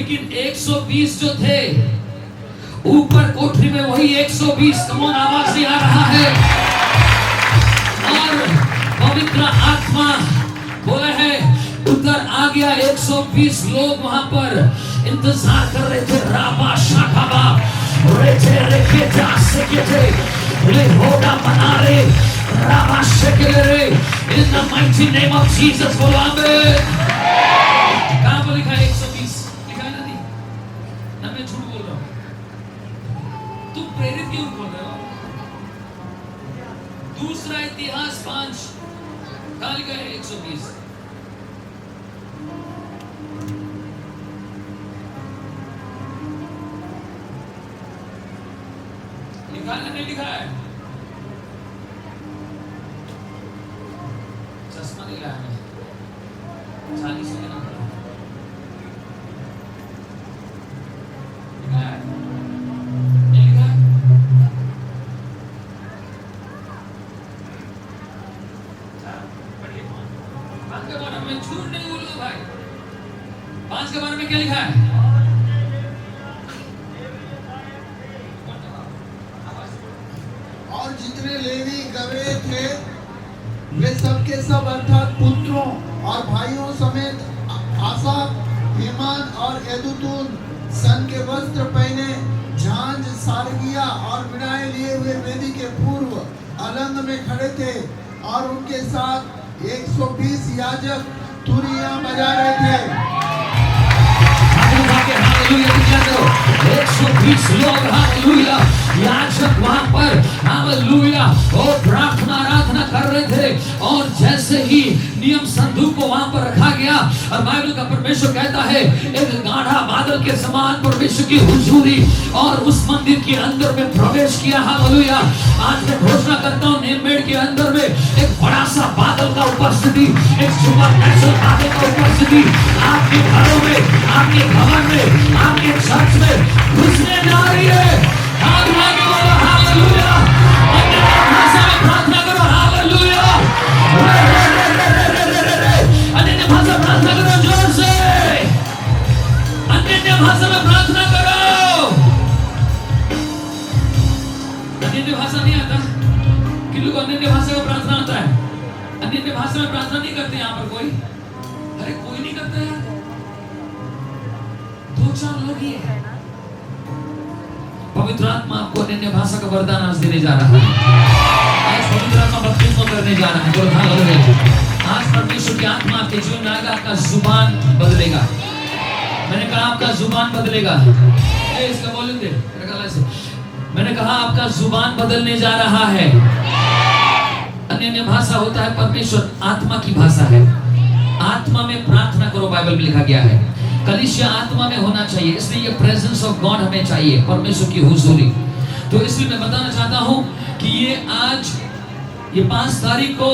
लेकिन 120 जो थे ऊपर कोठरी में, वही 120 कमोन आवाज नहीं आ रहा है। और पवित्र आत्मा बोले है उधर आ गया। 120 लोग वहां पर इंतजार कर रहे थे। राबा शाखाबा रेचे रेखे जासे के थे ले होड़ा बना रे राबा शेके रे in the mighty name of Jesus. बोलो आमीन। कहां पर लिखा है 120? लिखा है ना? नहीं ना, मैं झूठ बोल रहा हूं। तुम प्रेरित क्यों बोल रहे हो? दूसरा इतिहास 5 कहां लिखा है 120? लिखा है नहीं? लिखा है? चश्मा नहीं लाया मैं। 40 के नंबर लिखा है? नहीं लिखा है? पांच के बारे में झूठ नहीं बोलो भाई। 5 के बारे में क्या लिखा है? और जितने लेवी गवे थे वे सब के सब अर्थात पुत्रों और भाइयों समेत आसाफ, हेमान और यदुतून सन के वस्त्र पहने झांझ, सारगिया और वीणाएं लिए हुए वेदी के पूर्व अलंग में खड़े थे। और उनके साथ 120 याजक तुरियां बजा रहे थे। 120 लोग हालेलुया याजक वहां पर हालेलुया और प्रार्थना आराधना कर रहे थे। और जैसे ही नियम संदूक को वहां पर रखा गया और बाइबल का परमेश्वर कहता है एक गाढ़ा बादल के समान परमेश्वर की हुजूरी और उस मंदिर के अंदर में प्रवेश किया। हालेलुया। आज मैं घोषणा करता हूं नेममेड के अंदर में एक बड़ा सा बादल का उपस्थिति, एक सुपरनैचुरल बादल का उपस्थिति आपके घरों में, आपके भवन में, आपके चर्च में घुसने जा रही है। हालेलुया। अन्य भाषा में प्रार्थना करो। हालेलुया। अन्य भाषा प्रार्थना करो जोर से। अन्य भाषा में प्रार्थना करो। अन्य भाषा नहीं आता? किन लोग अन्य भाषा में प्रार्थना आता है? अन्य भाषा में प्रार्थना नहीं करते यहाँ पर कोई? अरे कोई नहीं करता यार, 2-4 लोग ही है। पवित्र आत्मा आपको अन्य भाषा का वरदान आज देने जा रहा है। आज पवित्र आत्मा बपतिस्मा करने जा रहा है। बोलो हालेलुया। आज परमेश्वर की आत्मा आपके जीवन में आएगा, आपका जुबान बदलेगा। मैंने कहा आपका जुबान बदलेगा। इसका वॉल्यूम दे रखा से। मैंने कहा आपका जुबान बदलने जा रहा है। अन्य भाषा होता है परमेश्वर आत्मा की भाषा है। आत्मा में प्रार्थना करो, बाइबल में लिखा गया है। कलीसिया आत्मा में होना चाहिए, इसलिए ये प्रेजेंस ऑफ गॉड हमें चाहिए, परमेश्वर की हुजूरी। तो इसलिए मैं बताना चाहता हूं कि ये आज ये 5 तारीख को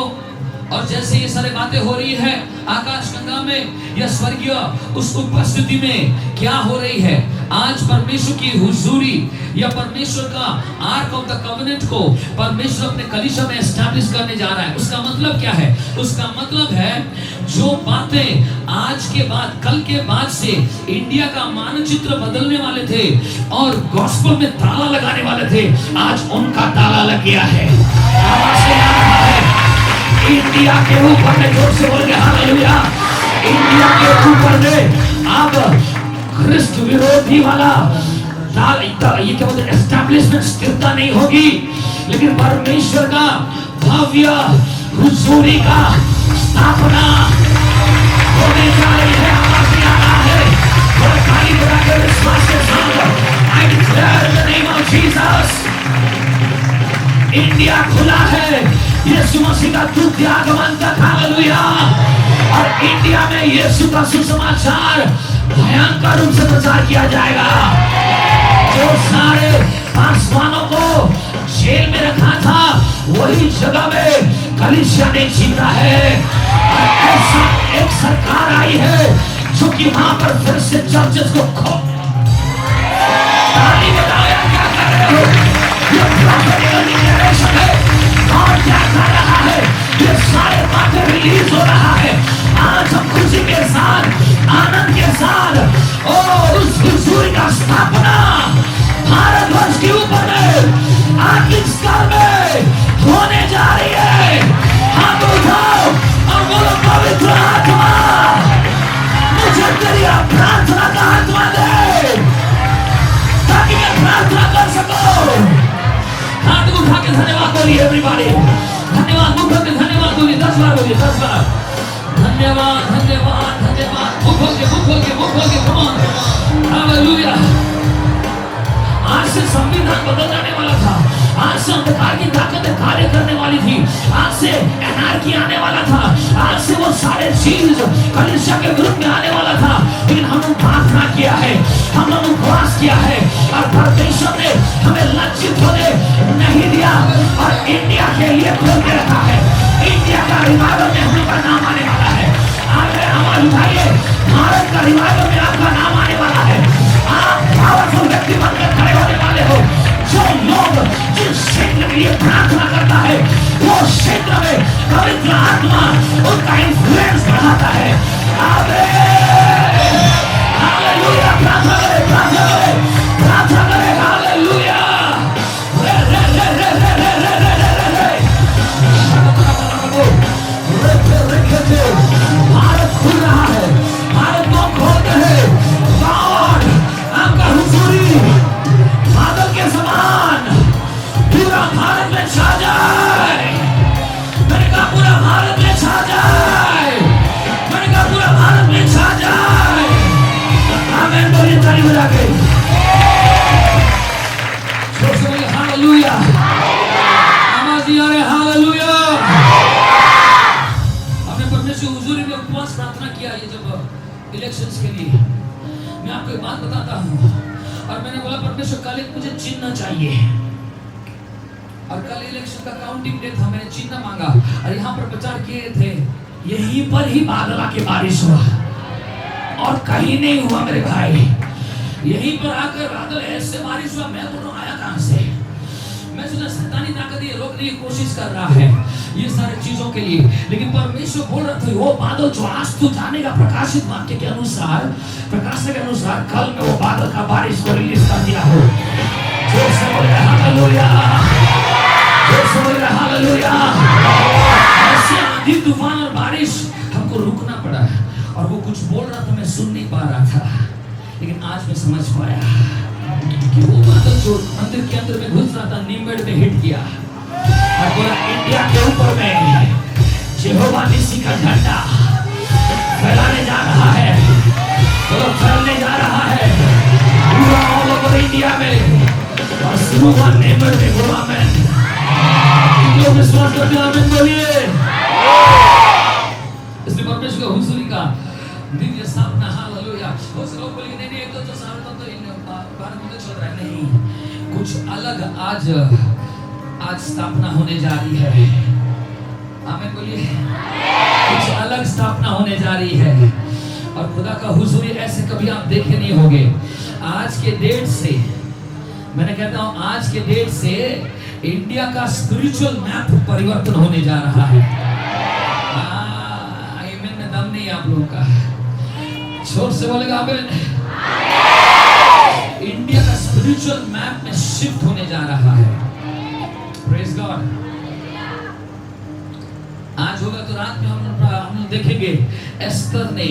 और जैसे ये सारी बातें हो रही है आकाश गंगा में या स्वर्गीय उस उपस्थिति में क्या हो रही है, आज परमेश्वर की हुजूरी या परमेश्वर का आर्क ऑफ द कवेनेंट को परमेश्वर अपने कलीसिया में एस्टैब्लिश करने जा रहा है। उसका मतलब क्या है? उसका मतलब है जो बातें आज के बाद, कल के बाद से इंडिया का मानचित्र बदलने वाले थे और गॉस्पेल में ताला लगाने वाले थे, आज उनका ताला लग गया है। आवाज से आ रहा है इंडिया के ऊपर में, जोर से बोल के हालेलुया। इंडिया के ऊपर में अब ख्रिस्त विरोधी वाला ये क्या बोलते हैं, एस्टैब्लिशमेंट स्थिरता नहीं होगी, लेकिन परमेश्वर का भव्य हुजूरी का स्थापना होने जा रही है। आवाज आ रहा है और खाली बड़ा कर विश्वास के साथ I declare in the name of Jesus, India खुला है यीशु मसीह का दूत आगमन तक। हालेलुया। और इंडिया में यीशु का सुसमाचार भयंकर रूप से प्रचार किया जाएगा। जो सारे पासवानों को जेल में रखा था वही जगह में कलीसिया ने जीता है। और ऐसा एक सरकार आई है जो कि वहां पर फिर से चर्चेस को खो। ताली बजाओ, क्या कर रहे हो? ये प्रॉफेटिकल डिक्लेरेशन है। और क्या कर रहा है? ये सारे बातें रिलीज हो रहा है। आज हम खुशी के साथ, आनंद के साथ, ओ उस 10 बार। धन्यवाद धन्यवाद धन्यवाद। मुख खोल के come on। हालेलुया। आज से संविधान बदल जाने वाला था, आज से अंधकार की ताकतें कार्य करने वाली थी, आज से एनार्की आने वाला था, आज से वो सारे चीज कलीसिया के विरुद्ध में आने वाला था। लेकिन हमने प्रार्थना किया है, हमने उपवास किया है और परमेश्वर ने हमें लज्जित होने नहीं दिया और इंडिया के लिए खोल के रखा है। इंडिया का रिवाइवल में हम का नाम आने वाला है। आगे आवाज उठाइए, भारत का रिवाइवल में आपका नाम आने वाला है। आप पावरफुल व्यक्ति बनकर खड़े होने वाले हो। जो लोग जिस क्षेत्र में ये प्रार्थना करता है वो क्षेत्र में पवित्र आत्मा उनका इन्फ्लुएंस बढ़ाता है। हालेलुया। प्रार्थना करें, प्रार्थना करें, प्रार्थना करें। हालेलुया। भारत खुल रहा है, भारत को खोलते हैं। गॉड आपका हुजूरी बादल के समान पूरा भारत में छा जाए। मैंने कहा पूरा भारत में छा जाए, मैंने कहा पूरा भारत में छा जाए। आमीन बोलिए ताली बजा के। हालेलुया। आवाज आ रही है हालेलुया। हुजूरी में उपवास प्रार्थना किया ये जब इलेक्शंस के लिए। मैं आपको एक बात बताता हूँ और मैंने बोला परमेश्वर कल एक मुझे चिन्ह चाहिए और कल इलेक्शन का काउंटिंग डे था, मैंने चिन्ह मांगा और यहाँ पर प्रचार किए थे। यहीं पर ही बादल के बारिश हुआ और कहीं नहीं हुआ मेरे भाई। यहीं पर आकर बादल ऐसे बारिश हुआ। मैं बोल रहा हूँ आया कहाँ से? मैं सुना शैतानी ताकत ये रोकने की कोशिश कर रहा है ये सारी चीजों के लिए, लेकिन परमेश्वर बोल रहा था वो बादल जो आज तू जानेगा प्रकाशित वाक्य के अनुसार, प्रकाश के अनुसार कल में वो बादल का बारिश को रिलीज कर दिया हो। जोर से बोल रहा हालेलुया, जोर से बोल रहा हालेलुया। ऐसे आंधी तूफान और बारिश हमको रुकना पड़ा और वो कुछ बोल रहा था, मैं सुन नहीं पा रहा था, लेकिन आज मैं समझ पाया कि वो बादल जो मंदिर के अंदर में घुस रहा था नीमगढ़ में हिट किया और पूरा इंडिया के ऊपर में यहोवा निसी का झंडा फैलाने जा रहा है, वो फैलने जा रहा है पूरा ऑल ओवर इंडिया में और शुरू हुआ नीमगढ़ में हुआ। मैं जो विश्वास करते हैं आमीन बोलिए। इसलिए परमेश्वर का हुजूरी का दिव्य स्थापना हालेलुया। वो सब लोग बोलेंगे नहीं एक तो सारा तो इन भारत में चल रहा है, नहीं कुछ अलग आज स्थापना होने जा रही है। आमीन बोलिए। कुछ अलग स्थापना होने जा रही है और खुदा का हुजूरी ऐसे कभी आप देखे नहीं होंगे। आज के डेट से मैंने कहता हूं आज के डेट से इंडिया का स्पिरिचुअल मैप परिवर्तन होने जा रहा है। आमीन में दम नहीं आप लोगों का, जोर से बोलेगा आमीन। इंडिया का स्पिरिचुअल मैप में शिफ्ट होने जा रहा है। Praise God. आज होगा तो रात में हम देखेंगे एस्तर ने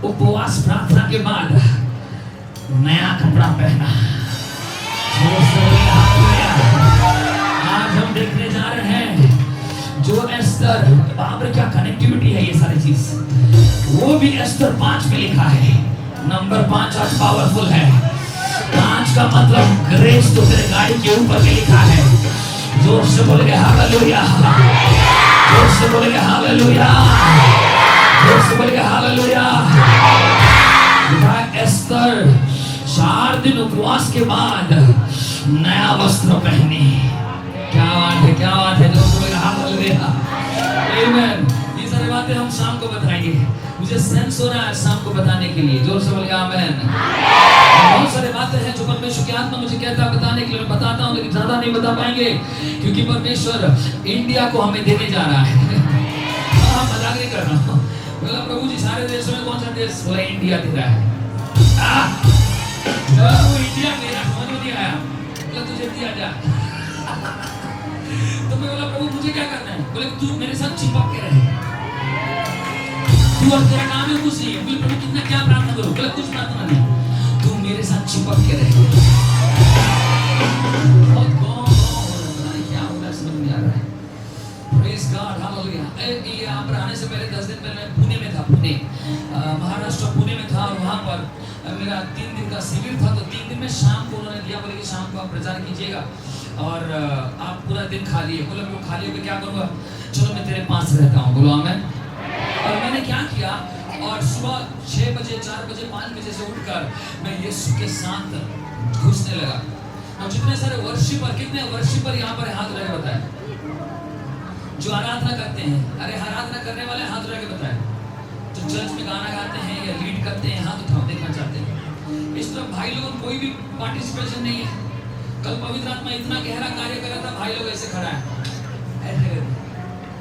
उपवास प्रार्थना के बाद नया कपड़ा पहना। आज हम देखने जा रहे हैं जो एस्तर, बाप रे क्या कनेक्टिविटी है ये सारी चीज। वो भी एस्तर 5 में लिखा है, नंबर 5 आज पावरफुल है। 5 का मतलब ग्रेस तो तेरे गाड़ी के ऊपर में लिखा है। जोर से बोलेंगे हालेलुया, जोर से बोलेंगे हालेलुया, जोर से बोलेंगे हालेलुया। एस्तर 4 दिन उपवास के बाद नया वस्त्र पहनी। क्या बात है, क्या बात है। जोर से बोलेंगे हालेलुया, आमीन। ये सारी बातें हम शाम को बताएंगे, मुझे सेंस हो रहा है शाम को बताने के लिए। जोर से बोलेंगे आमीन। बहुत सारी बातें हैं जो परमेश्वर की आत्मा मुझे कहता है बताने के लिए, मैं बताता हूं लेकिन ज्यादा नहीं बता पाएंगे क्योंकि परमेश्वर इंडिया को हमें देने जा रहा है। हम मजाक नहीं कर रहा हूं। बोला प्रभु जी सारे देशों में कौन सा देश? बोला इंडिया दे रहा है। वो इंडिया मेरा समझ में नहीं आया, बोला तुझे दिया जा। तो मैं बोला प्रभु मुझे क्या करना है? बोले तू मेरे साथ चिपक के रहे, तू और तेरा काम है कुछ नहीं है। बोले प्रभु कितना क्या प्रार्थना करूं? बोले कुछ प्रार्थना नहीं, तू मेरे साथ चिपक के रहे। बहुत क्या हो रहा है समझ नहीं आ रहा है। Praise God hallelujah. ये अब्राहम और मेरा 3 दिन का शिविर था, तो 3 दिन में शाम को उन्होंने दिया, बोले कि शाम को आप प्रचार कीजिएगा और आप पूरा दिन खाली है। बोला मैं खाली होकर क्या करूँगा, चलो मैं तेरे पास रहता हूँ। बोलो आमेन। और मैंने क्या किया, और सुबह 6 बजे 4 बजे 5 बजे से उठकर मैं यीशु के साथ घुसने लगा। और जितने सारे वर्शिपर, कितने वर्शिपर यहाँ पर हाथ रख के बताए जो आराधना करते हैं, अरे आराधना करने वाले हाथ रख के बताए, जो चर्च में गाना गाते हैं या लीड करते हैं हाथ उठाओ, देखना चाहते हैं। इस तरफ भाई लोगों कोई भी पार्टिसिपेशन नहीं है। कल पवित्र आत्मा इतना गहरा कार्य कर रहा था, भाई लोग ऐसे खड़ा है, ऐसे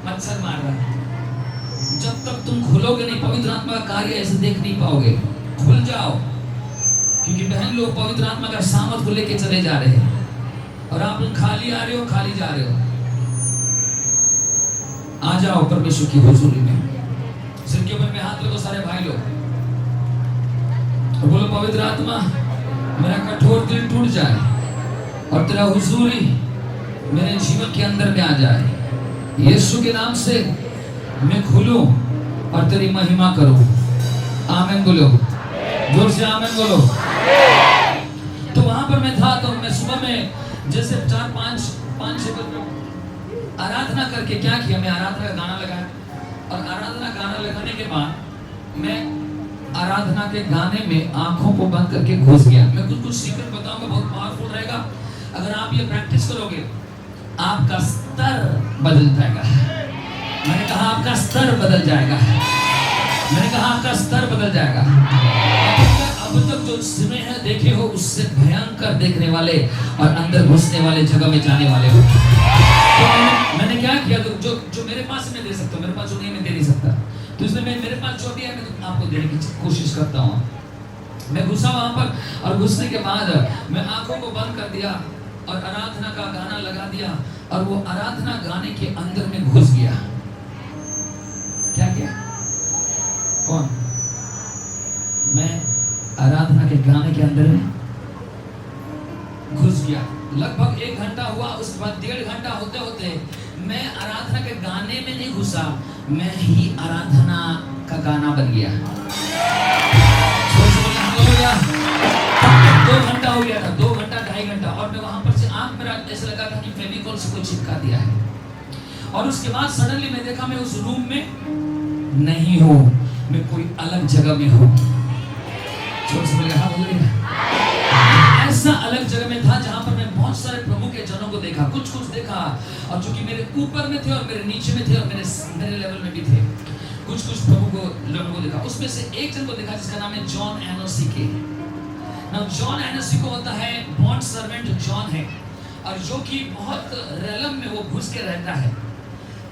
मच्छर मार रहा है। जब तक तुम खुलोगे नहीं, पवित्र आत्मा का कार्य ऐसे देख नहीं पाओगे। खुल जाओ, क्योंकि बहन लोग पवित्र आत्मा का सामर्थ को लेके चले जा रहे हैं और आप लोग खाली आ रहे हो, खाली जा रहे हो। आ जाओ परमेश्वर की हुजूरी में, सिर के ऊपर में हाथ रखो सारे भाई लोग और बोलो पवित्र आत्मा मेरा कठोर दिल टूट जाए और तेरा हुजूरी मेरे जीवन के अंदर में आ जाए। यीशु के नाम से मैं खुलूं और तेरी महिमा करूं। आमीन बोलो, जोर से आमीन बोलो। तो वहां पर मैं था, तो मैं सुबह में जैसे 4-5-6 बजे आराधना करके क्या किया, मैं आराधना का गाना लगाया और आराधना गाना लगाने के बाद मैं आराधना के गाने में आंखों को बंद करके घुस गया। मैं कुछ सीक्रेट बताऊंगा, बहुत पावरफुल रहेगा। अगर आप ये प्रैक्टिस करोगे आपका स्तर बदल जाएगा। मैंने कहा आपका स्तर बदल जाएगा। मैंने कहा आपका स्तर बदल जाएगा। अब तक जो सुने हैं देखे हो उससे भयंकर देखने वाले और अंदर घुसने वाले जगह में जाने वाले हो। तो मैंने क्या किया, तो जो मेरे पास मैं दे सकता हूँ, मेरे पास जो नहीं मैं दे नहीं सकता, तो इसलिए मैं मेरे पास जो भी है मैं आपको देने की कोशिश करता हूँ। मैं घुसा वहां पर और घुसने के बाद मैं आंखों को बंद कर दिया और आराधना का गाना लगा दिया और वो आराधना गाने के अंदर में घुस गया। क्या किया? कौन? मैं आराधना के गाने के अंदर में घुस गया। लगभग 1 घंटा हुआ, उसके बाद 1.5 घंटा होते होते मैं आराधना के गाने में नहीं घुसा, मैं ही आराधना का गाना बन गया। 2 घंटा हो गया था, 2 घंटा 2.5 घंटा, और मैं वहां पर से आंख मेरा ऐसा लगा था कि फेविकॉल से कोई चिपका दिया है। और उसके बाद सडनली मैं देखा मैं उस रूम में नहीं हूँ, मैं कोई अलग जगह में हूँ। ऐसा अलग जगह में था जहां पर मैं बहुत सारे प्रभु के जनों को देखा, कुछ देखा, और जो कि मेरे ऊपर में थे और मेरे नीचे में थे और मेरे लेवल में भी थे। कुछ प्रभु को लोगों को देखा। उसमें से एक जन को देखा जिसका नाम है जॉन एनोसिके। नाउ जॉन एनोसिको होता है बॉन्ड सर्वेंट जॉन है, और जो कि बहुत रेलम में वो घुस के रहता है।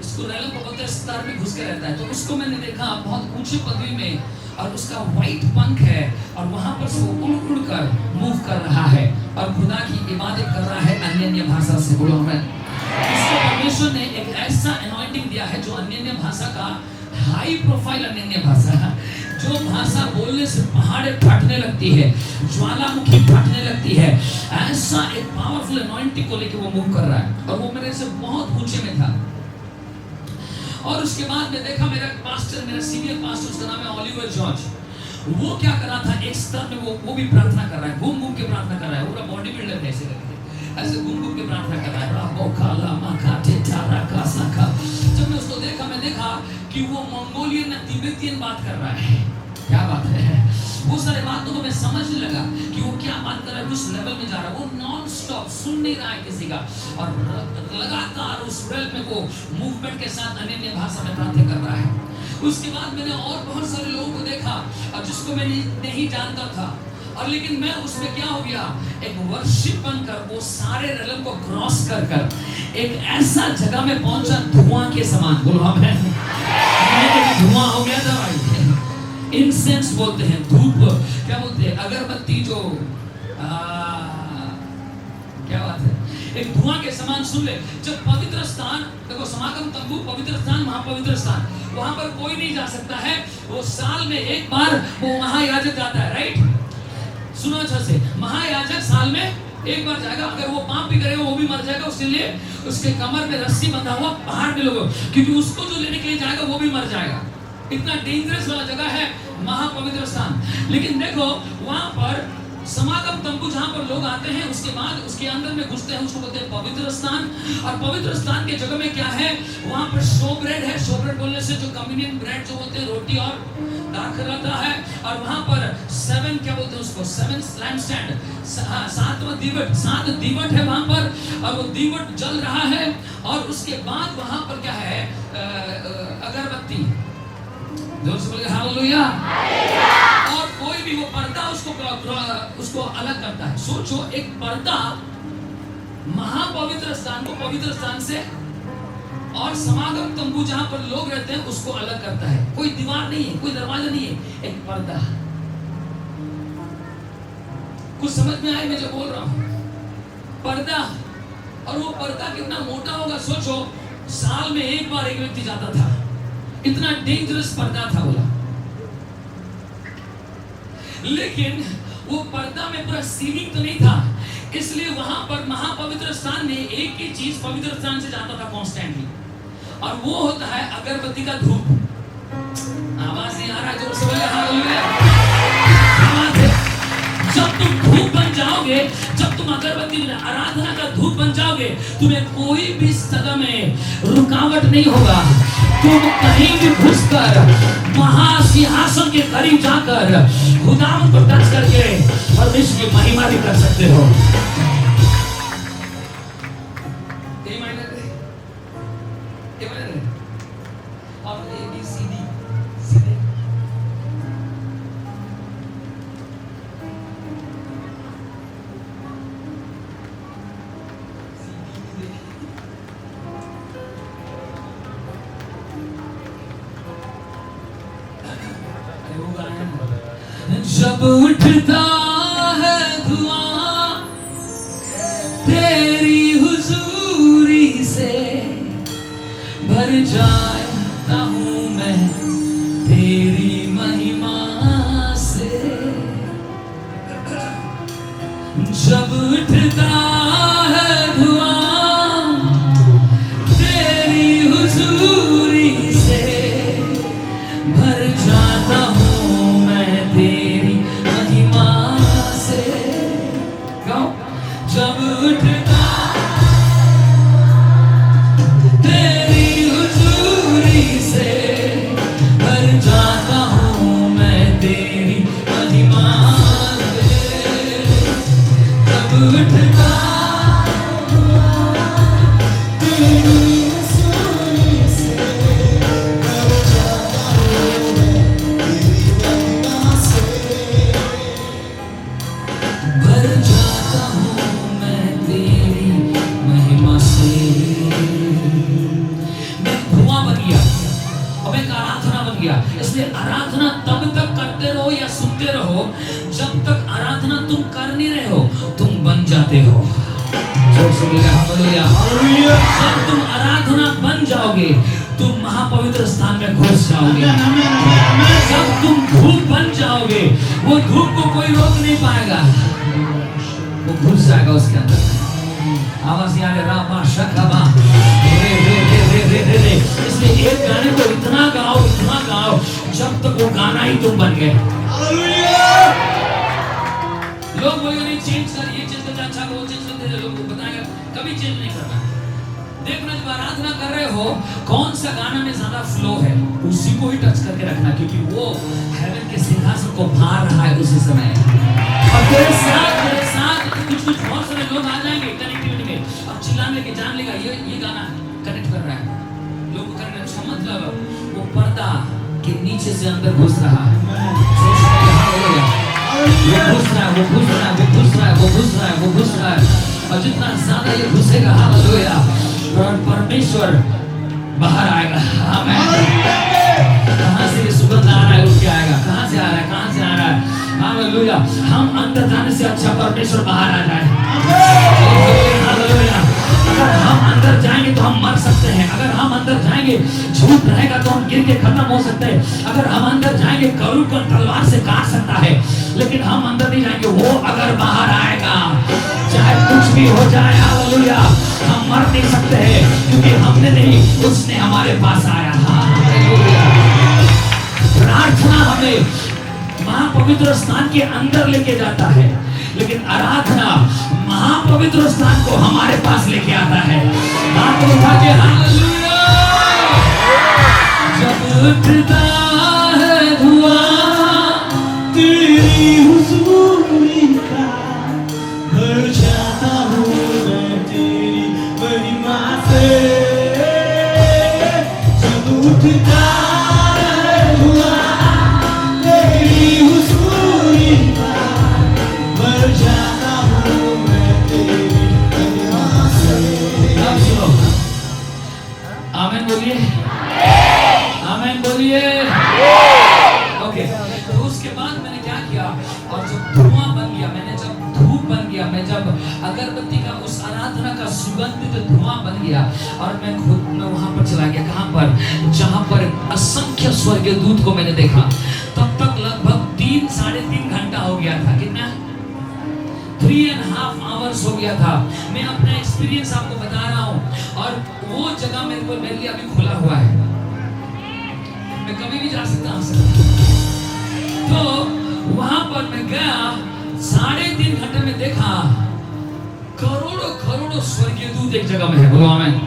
इसको रेलम को बोलते हैं, स्तर में घुस के रहता है। तो उसको मैंने देखा बहुत ऊंची पदवी में, और उसका व्हाइट पंख है और वहां पर से वो उड़ कर मूव कर रहा है और खुदा की इबादत कर रहा है अन्य भाषा से। बोलो आमीन। इसको परमेश्वर ने एक ऐसा एनॉइंटिंग दिया है जो अन्य भाषा का हाई प्रोफाइल अन्य भाषा, जो भाषा बोलने से पहाड़े फटने लगती है, ज्वालामुखी फटने लगती है, ऐसा एक पावरफुल एनॉइंटिंग को लेकर वो मूव कर रहा है, और वो मेरे से बहुत ऊंचे में था। और उसके बाद मैं देखा मेरा पास्टर, मेरा सीनियर पास्टर, उसका नाम है ओलिवर जॉर्ज। वो क्या कर रहा था, एक स्तर में वो भी प्रार्थना कर रहा है, घूम के प्रार्थना कर रहा है। पूरा बॉडी बिल्डर है, ऐसे घूम के प्रार्थना कर रहा है। जब मैं उसको देखा, मैं देखा कि वो मंगोलियन तिब्बतियन बात कर रहा है। क्या बात है, वो सारे बातों को मैं समझने लगा कि वो क्या बात कर रहा है, उस लेवल में जा रहा है। वो नॉन स्टॉप सुन नहीं रहा है किसी का, और लगातार उस रेल में वो मूवमेंट के साथ अन्य भाषा में प्रार्थना कर रहा है। उसके बाद मैंने और बहुत सारे लोगों को देखा, और जिसको मैं नहीं जानता था, और लेकिन मैं उसमें क्या हो गया, एक वर्शिप बनकर वो सारे रेलम को क्रॉस कर एक ऐसा जगह में पहुंचा धुआं के समान। बोलो आमीन। धुआं हो गया था भाई। इंसेंस बोलते हैं, धूप क्या बोलते हैं, अगरबत्ती, जो क्या बात है, एक धुआं के समान। सुन ले, जब पवित्र स्थान, देखो समागम तंबू पवित्र स्थान, महापवित्र स्थान, वहां पर कोई नहीं जा सकता है। वो साल में एक बार वो महायाजक जाता है, राइट? सुनो अच्छा से, महायाजक साल में एक बार जाएगा। अगर वो पाप भी करेगा वो भी मर जाएगा, उसके लिए उसके कमर में रस्सी बंधा हुआ पहाड़ में लोगों, क्योंकि उसको जो लेने के लिए जाएगा वो भी मर जाएगा। इतना डेंजरस वाला जगह है। महापवित्र स्थान। लेकिन देखो वहां पर समागम तंबू जहां पर लोग आते हैं, उसके बाद उसके अंदर में घुसते हैं, उसको बोलते हैं पवित्र स्थान। और पवित्र स्थान के जगह में क्या है, वहां पर शो ब्रेड है। शो ब्रेड बोलने से जो कम्युनियन ब्रेड जो बोलते हैं, रोटी और दाख रहता है। और वहां पर 7 क्या बोलते हैं उसको, 7 लैम्पस्टैंड, 7 दीवट है वहां पर, और वो दीवट जल रहा है। और उसके बाद वहां पर क्या है, अगरबत्ती, जोर से बोलिए हालेलुया। और कोई भी वो पर्दा उसको अलग करता है। सोचो, एक पर्दा महापवित्र स्थान को पवित्र स्थान से और समागम तंबू जहां पर लोग रहते हैं उसको अलग करता है। कोई दीवार नहीं है, कोई दरवाजा नहीं है, एक पर्दा। कुछ समझ में आए मैं जो बोल रहा हूं, पर्दा। और वो पर्दा कितना मोटा होगा सोचो, साल में एक बार एक व्यक्ति जाता था, इतना डेंजरस पर्दा था बोला। लेकिन वो पर्दा में पूरा सीलिंग तो नहीं था, इसलिए वहां पर महापवित्र स्थान में एक ही चीज पवित्र स्थान से जाता था कॉन्स्टेंटली, और वो होता है अगरबत्ती का धूप। आवाज नहीं आ रहा, जोर से बोलिए हालेलुया। जब तुम धूप बन जाओगे, जब तुम अगरबत्ती में आराधना का धूप बन जाओगे, तुम्हें कोई भी सदा में रुकावट नहीं होगा। तुम कहीं भी घुसकर महासिंहासन के करीब जाकर खुदावन को टच करके परमेश्वर की महिमा भी कर सकते हो। और ABCD सीधे जब उठता है धुआं तेरी हुजूरी से, भर जाता हूँ मैं तेरी महिमा से। जब उठता है धुआं तेरी हुजूरी से, भर जाता हूँ मैं तेरी महिमा से। गाओ। जब उठता तेरी हुजूरी से, भर जाता हूँ मैं तेरी महिमा से। जब उठता इसलिए आराधना तब तक करते रहो या सुनते रहो जब तक आराधना तुम कर नहीं रहे हो, तुम बन जाते हो। जब तुम आराधना बन जाओगे, तुम महापवित्र स्थान में घुस जाओगे। जब तुम धूप बन जाओगे, वो धूप को कोई रोक नहीं पाएगा, वो घुस जाएगा उसके अंदर। आवाज याद है, रामा शकाबा रे रे रे रे रे रे रे। इसलिए एक गाने को इतना गाओ जब तक वो गाना ही तुम बन गए। लोग बोलेंगे नहीं चेंज कर, ये चेंज कर, अच्छा वो चेंज कर दे, लोग बताएंगे कभी चेंज नहीं करना। देखना जब आराधना कर रहे हो, कौन सा गाना में ज्यादा फ्लो है उसी को ही टच करके रखना, क्योंकि वो हेवन के सिंहासन को भार रहा है उसी समय। और तेरे साथ कुछ बहुत सारे लोग आ जाएंगे कनेक्टिविटी में, अब चिल्लाने के जान लेगा ये गाना कनेक्ट कर रहा है, लोग करने का मतलब वो पर्दा के नीचे से अंदर घुस रहा है। वो घुस रहा है और जितना ज्यादा ये घुसेगा हालेलुया, परमेश्वर बाहर आएगा। कहां से ये सुगंध आ रहा है, उठ के आएगा। कहां से आ रहा है हालेलुया। हम अंदर जाने से अच्छा परमेश्वर बाहर आ जाए। हालेलुया। अगर हम अंदर जाएंगे तो हम मर सकते हैं, अगर हम अंदर जाएंगे झूठ रहेगा तो हम गिर के खत्म हो सकते हैं, अगर हम अंदर जाएंगे करूब को तलवार से काट सकता है, लेकिन हम अंदर नहीं जाएंगे। वो अगर बाहर आएगा चाहे कुछ भी हो जाए हालेलुया, हम मर नहीं सकते हैं, क्योंकि हमने नहीं, उसने हमारे पास आया। हालेलुया। प्रार्थना हमें महापवित्र स्थान के अंदर लेके जाता है, लेकिन आराधना महापवित्र स्थान को हमारे पास लेके आता है। हाथ उठा के हालेलुया। जब उठता है धुआं तेरी हुजूरी का, भर जाता हूँ मैं तेरी महिमा से। जब उठता है धुआं तेरी हुजूरी का, भर जाता हूँ मैं तेरी महिमा से। अब सुनो, आमीन बोलिए, आमीन बोलिए। ओके, तो उसके बाद मैंने क्या किया, और जब धुआं बन गया, मैंने जब धूप बन गया, मैं जब अगरबत्ती का उस आराधना का सुगंधित धुआं बन गया, और मैं खुद में वहां पर चला गया। कहां पर? जहां पर असंख्य स्वर्गीय दूत को मैंने देखा। तब तक लगभग 3-3.5 घंटा हो गया था। कितना? 3.5 आवर्स हो गया था। मैं अपना एक्सपीरियंस आपको बता रहा हूं, और वो जगह मेरे लिए अभी खुला हुआ है, मैं कभी भी जा सकता हूं। तो वहां पर मैं गया, 3.5 घंटे में देखा करोड़ों स्वर्गीय दूत एक जगह में है। बोलो आमीन।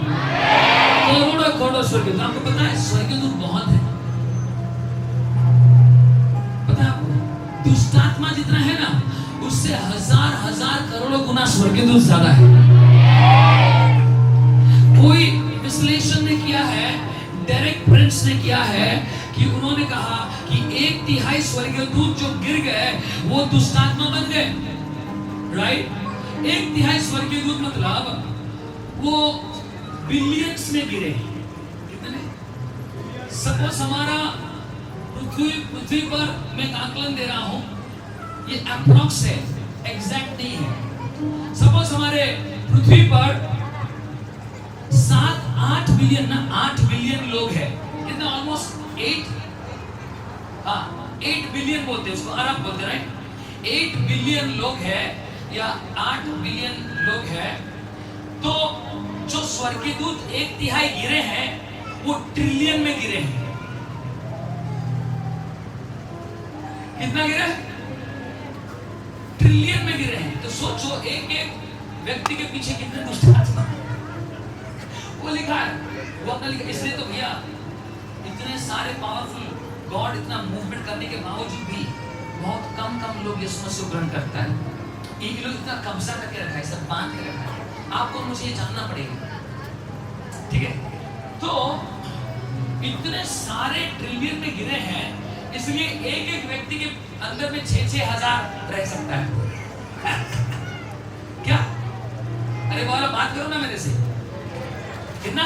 करोड़ों स्वर्गीय दूत। आपको पता है स्वर्गीय दूत बहुत है, पता है आपको? दुष्ट आत्मा जितना है ना, उससे हजार करोड़ों गुना स्वर्गीय दूत ज्यादा है। कोई विश्लेषण ने किया है, डेरेक प्रिंस ने किया है कि उन्होंने कहा कि 1/3 स्वर्गीय दूत जो गिर गए वो दुष्टात्मा बन गए। राइट? 1/3 स्वर्गीय दूत मतलब वो बिलियंस में गिरे। कितने? सपोज हमारा पृथ्वी पर मैं आकलन दे रहा हूं, ये अप्रॉक्स है, एग्जैक्ट नहीं है। सपोज हमारे पृथ्वी पर 7-8 बिलियन ना, 8 बिलियन लोग हैं। कितना? ऑलमोस्ट 8 बिलियन बोलते हैं उसको, अरब बोलते हैं, राइट? 8 बिलियन लोग हैं या 8 बिलियन लोग हैं। तो जो स्वर्गीय दूत 1/3 गिरे हैं, वो ट्रिलियन में गिरे हैं। कितना गिरे? ट्रिलियन में गिरे हैं। तो सोचो एक व्यक्ति के पीछे कितने दुष्ट आत्मा। वो लिखा है, वो अपना लिखा, इसलिए तो भैया इतने सारे पावरफुल गॉड इतना मूवमेंट करने के बावजूद भी बहुत कम लोग यीशु मसीह को ग्रहण करता है। ये लोग इतना कब्जा करके रखा है, सब बांध के रखा है। आपको मुझे ये जानना पड़ेगा, ठीक है? तो इतने सारे ट्रिलियन में गिरे हैं, इसलिए एक व्यक्ति के अंदर में 6-6 हजार रह सकता है। क्या? अरे बोला, बात करो ना मेरे से। कितना?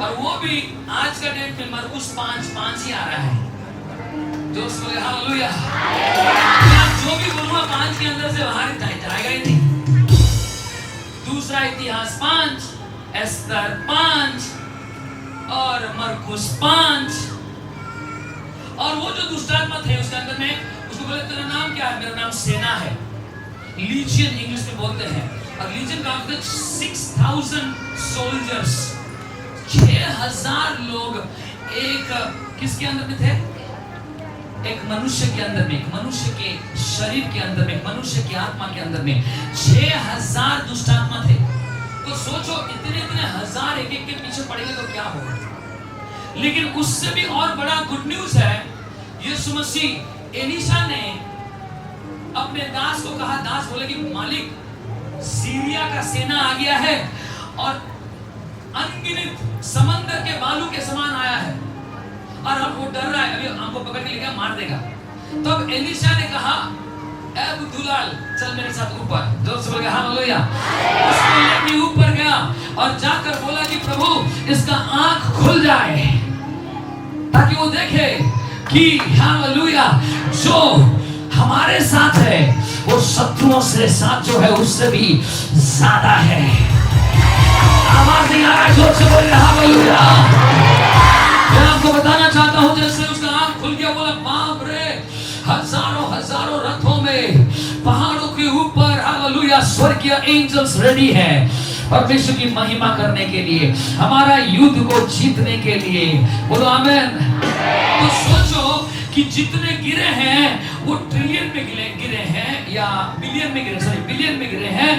और वो भी आज का डेट में मरकुस 5 ही आ रहा है। जो हालेलुया। जो भी बोलूंगा 5 के अंदर से बाहर जाएगा ही नहीं। दूसरा इतिहास 5, एस्तर 5 और मरकुस 5। और वो जो दुष्टात्मा थे उसके अंदर में, उसको बोले तेरा नाम क्या है? मेरा नाम सेना है। लीजियन इंग्लिश में बोलते हैं, और लीजियन का मतलब 6000 सोल्जर्स। 6000 लोग एक किसके अंदर में थे? एक मनुष्य के अंदर में, एक मनुष्य के शरीर के अंदर में, एक मनुष्य की आत्मा के अंदर में 6000 दुष्टात्मा थे। तो सोचो इतने हजार एक के पीछे पड़ेंगे तो क्या होगा। लेकिन उससे भी और बड़ा गुड न्यूज है, यीशु मसीह एलीशा ने अपने दास को कहा, दास बोले कि मालिक सीरिया का सेना आ गया है और अनगिनत समंदर के बालू के समान आया है, और अब वो डर रहा है, अभी हमको पकड़ के लेगा, मार देगा। तब एलीशा ने कहा, अबू दुलाल चल मेरे साथ ऊपर। जोर से बोल गया हालेलुया। उसको लेके ऊपर गया और जाकर बोला कि प्रभु इसका आंख खुल जाए, ताकि वो देखे कि हालेलुया जो हमारे साथ है वो शत्रुओं से साथ जो है उससे भी ज्यादा है। आवाज नहीं आ रहा है, जोर से बोल रहा हालेलुया। मैं आपको बताना चाहता हूं, जैसे उसका आंख खुल गया, बोला बाप रे, हजारों रथों में पहाड़ों के ऊपर हालेलुया स्वर्गीय एंजल्स रेडी है। परमेश्वर की महिमा करने के लिए, हमारा युद्ध को जीतने के लिए। बोलो आमीन। तो सोचो कि जितने गिरे हैं वो ट्रिलियन में गिरे हैं या बिलियन में गिरे, सॉरी बिलियन में गिरे हैं।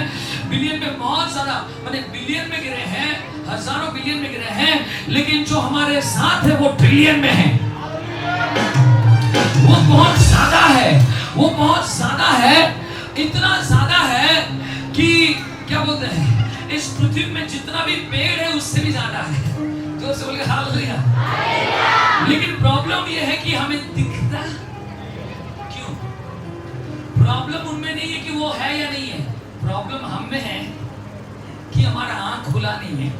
बिलियन में बहुत ज्यादा, माने बिलियन में गिरे हैं, हजारों बिलियन में गिरे हैं, लेकिन जो हमारे साथ है वो ट्रिलियन में है। वो बहुत ज्यादा है, वो बहुत ज्यादा है, इतना ज्यादा है कि क्या बोलते हैं, इस पृथ्वी में जितना भी पेड़ है उससे भी ज्यादा है। जोर से बोल के हालेलुया। लेकिन प्रॉब्लम ये है कि हमें दिखता क्यों? प्रॉब्लम उनमें नहीं है कि वो है या नहीं है, प्रॉब्लम हम में है कि हमारा आंख खुला नहीं है।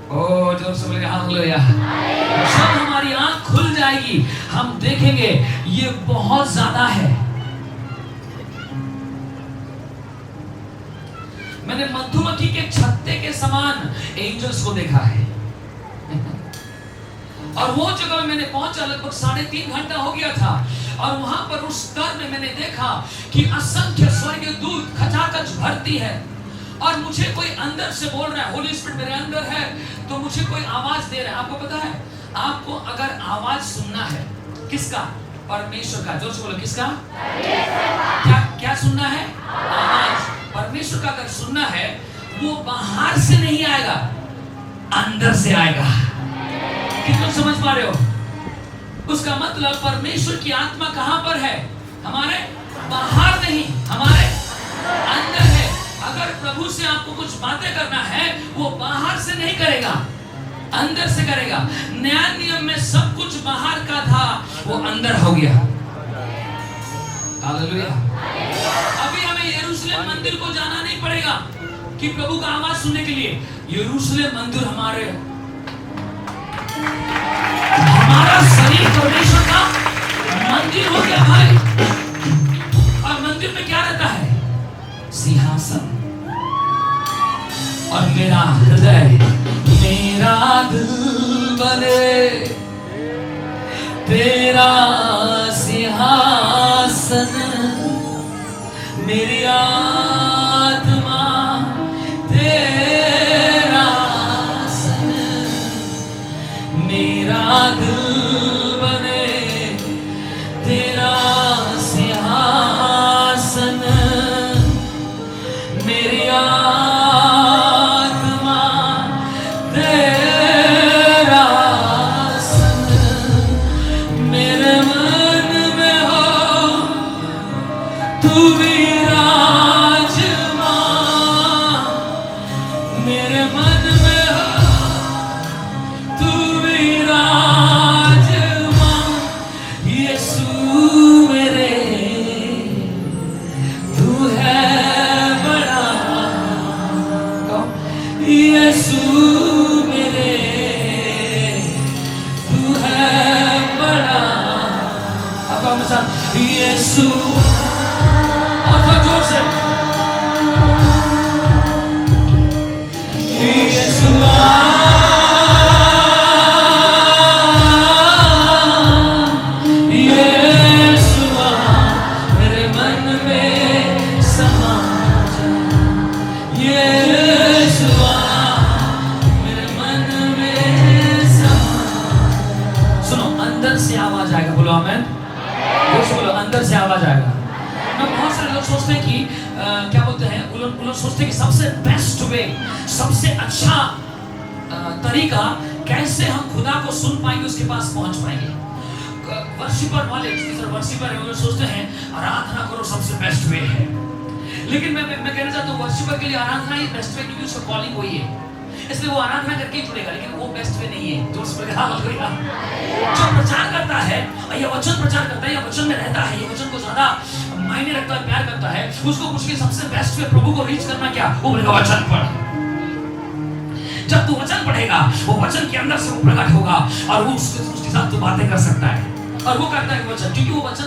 ओ जोर से बोल के हालेलुया। जब हमारी आंख खुल जाएगी हम देखेंगे ये बहुत ज्यादा है। मैंने मधुमक्खी के छत्ते के समान एंजल्स को देखा है और वो जगह मैंने पहुंचा, लगभग 3.5 घंटा हो गया था और वहां पर उस स्तर में मैंने देखा कि असंख्य स्वर्गीय दूत खचाखच भरती है और मुझे कोई अंदर से बोल रहा है, होली स्पिरिट मेरे अंदर है, तो मुझे कोई आवाज दे रहा है। आपको पता है, आपको अगर आवाज सुनना है किसका? परमेश्वर का। जोर से बोलो किसका? क्या सुनना है? आवाज परमेश्वर का अगर सुनना है वो बाहर से नहीं आएगा, अंदर से आएगा। कितना समझ पा रहे हो? उसका मतलब परमेश्वर की आत्मा कहां पर है? हमारे बाहर नहीं, हमारे अंदर है। अगर प्रभु से आपको कुछ बातें करना है वो बाहर से नहीं करेगा, अंदर से करेगा। नया नियम में सब कुछ बाहर का था, वो अंदर हो गया। हालेलुया। अभी हमें यरूशलेम मंदिर को जाना नहीं पड़ेगा कि प्रभु का आवाज सुनने के लिए। यरूशलेम मंदिर हमारा शरीर परमेश्वर का मंदिर हो गया भाई। और मंदिर में क्या रहता है? सिंहासन। और मेरा हृदय, मेरा दिल बने तेरा सिंहासन, मेरी आत्मा तेरा आसन, मेरा दिल बने तेरा सिंहासन, मेरी आत्मा तेरा आसन, मेरे मन में हो तू विराजमान, मेरे मन में हो तू विराजमान, यीशु मेरे तू है बड़ा, यीशु मेरे तू है बड़ा। अब हम साथ यीशु, और जोर से यीशु मेरे मन में समा जा, यीशु मेरे मन में समा। सुनो, अंदर से आवाज आएगा। बोलो आमीन। बोलो अंदर से आवाज आएगा। बहुत सारे लोग सोचते हैं कि क्या बोलते हैं, वो लोग सोचते हैं कि सबसे बेस्ट वे, सबसे अच्छा तरीका कैसे हम खुदा को सुन पाएंगे, उसके पास पहुंच पाएंगे। वर्शिपर वाले, वर्शिपर है, वो सोचते हैं आराधना करो सबसे बेस्ट वे है। लेकिन मैं कहना चाहता हूँ वर्शिपर के लिए आराधना ही बेस्ट वे, क्योंकि उसका कॉलिंग वही है, इसलिए वो आराधना करके ही जुड़ेगा। लेकिन वो बेस्ट वे नहीं है। जो प्रचार करता है या वचन प्रचार करता है या वचन में रहता है, ये वचन को ज्यादा मायने रखता है, प्यार करता है, उसको पूछ के सबसे बेस्ट वे प्रभु को रीच करना क्या? वो बोलेगा वचन पढ़। जब तू वचन पढ़ेगा वो वचन के अंदर से वो प्रकट होगा और वो उसके साथ तू बातें कर सकता है। और वो करता है वचन, क्योंकि वो वचन